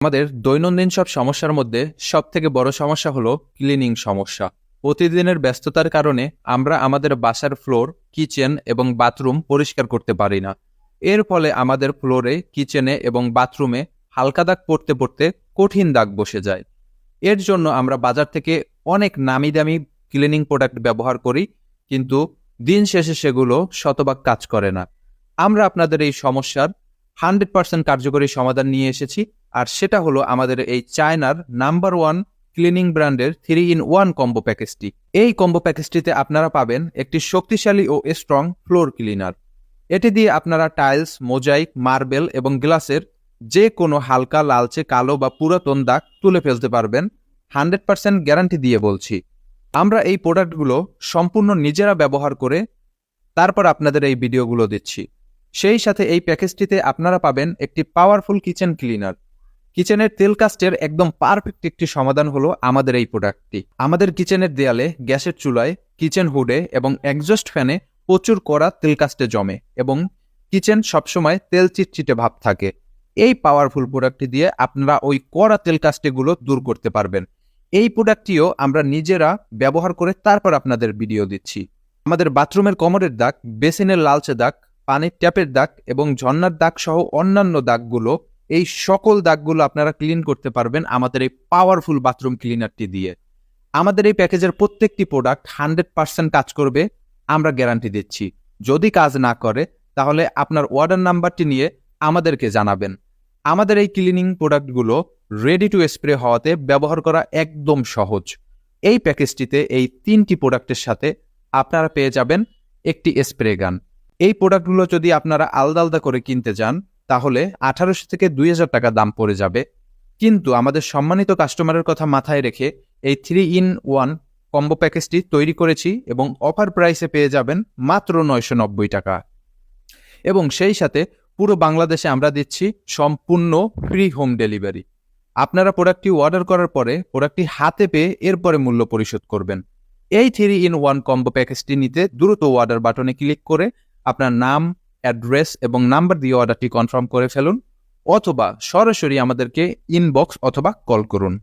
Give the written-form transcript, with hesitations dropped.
আমাদের দৈনন্দিন সব সমস্যার মধ্যে সবথেকে বড় সমস্যা হলো ক্লিনিং সমস্যা। প্রতিদিনের ব্যস্ততার কারণে আমরা আমাদের বাসার ফ্লোর, কিচেন এবং বাথরুম পরিষ্কার করতে পারি না। এর ফলে আমাদের ফ্লোরে, কিচেনে এবং বাথরুমে হালকা দাগ পড়তে পড়তে কঠিন দাগ বসে যায়। এর জন্য আমরা বাজার থেকে অনেক নামি দামি ক্লিনিং প্রোডাক্ট ব্যবহার করি, কিন্তু দিন শেষে সেগুলো শতভাগ কাজ করে না। আমরা আপনাদের এই সমস্যার 100% কার্যকরী সমাধান নিয়ে এসেছি, আর সেটা হলো আমাদের এই চায়নার নাম্বার 1 ক্লিনিং ব্র্যান্ডের 3-in-1 কম্বো প্যাকেজটি। এই কম্বো প্যাকেজটিতে আপনারা পাবেন একটি শক্তিশালী ও স্ট্রং ফ্লোর ক্লিনার। এটি দিয়ে আপনারা টাইলস, মোজাইক, মার্বেল এবং গ্লাসের যে কোনো হালকা লালচে, কালো বা পুরাতন দাগ তুলে ফেলতে পারবেন। 100% গ্যারান্টি দিয়ে বলছি। আমরা এই প্রোডাক্টগুলো সম্পূর্ণ নিজেরা ব্যবহার করে তারপর আপনাদের এই ভিডিওগুলো দিচ্ছি। সেই সাথে এই প্যাকেজটিতে আপনারা পাবেন একটি পাওয়ারফুল কিচেন ক্লিনার। কিচেনের তেল কাস্টের একদম পারফেক্ট একটি সমাধান হলো আমাদের এই প্রোডাক্টটি। আমাদের কিচেনের দেয়ালে, গ্যাসের চুলায়, কিচেন হুডে এবং এক্সস্ট ফ্যানে প্রচুর কড়া তেল কাস্টে জমে এবং কিচেন সবসময় তেল চিটচিটে ভাব থাকে। এই পাওয়ারফুল প্রোডাক্টটি দিয়ে আপনারা ওই কড়া তেল কাস্টেগুলো দূর করতে পারবেন। এই প্রোডাক্টটিও আমরা নিজেরা ব্যবহার করে তারপর আপনাদের ভিডিও দিচ্ছি। আমাদের বাথরুমের কমোডের দাগ, বেসিনের লালচে দাগ, পানির ট্যাপের দাগ এবং ঝর্ণার দাগ সহ অন্যান্য দাগগুলো, এই সকল দাগগুলো আপনারা ক্লিন করতে পারবেন আমাদের এই পাওয়ারফুল বাথরুম ক্লিনারটি দিয়ে। আমাদের এই প্যাকেজের প্রত্যেকটি প্রোডাক্ট 100% কাজ করবে, আমরা গ্যারান্টি দিচ্ছি। যদি কাজ না করে তাহলে আপনার অর্ডার নাম্বারটি নিয়ে আমাদেরকে জানাবেন। আমাদের এই ক্লিনিং প্রোডাক্টগুলো রেডি টু স্প্রে হওয়াতে ব্যবহার করা একদম সহজ। এই প্যাকেজটিতে এই 3টি প্রোডাক্টের সাথে আপনারা পেয়ে যাবেন একটি স্প্রে গান। এই প্রোডাক্টগুলো যদি আপনারা আলাদা আলাদা করে কিনতে যান তাহলে 1800 থেকে 2000 টাকা দাম পড়ে যাবে, কিন্তু আমাদের সম্মানিত কাস্টমারের কথা মাথায় রেখে এই 3-in-1 কম্বো প্যাকেজটি তৈরি করেছি এবং অফার প্রাইসে পেয়ে যাবেন মাত্র 990 টাকা। এবং সেই সাথে পুরো বাংলাদেশে আমরা দিচ্ছি সম্পূর্ণ ফ্রি হোম ডেলিভারি। আপনারা প্রোডাক্টটি অর্ডার করার পরে প্রোডাক্টটি হাতে পেয়ে এরপরে মূল্য পরিশোধ করবেন। এই 3-in-1 কম্বো প্যাকেজটি নিতে দ্রুত অর্ডার বাটনে ক্লিক করে আপনার নাম, অ্যাড্রেস এবং নাম্বার দিয়ে অর্ডারটি কনফার্ম করে ফেলুন, অথবা সরাসরি আমাদেরকে ইনবক্স অথবা কল করুন।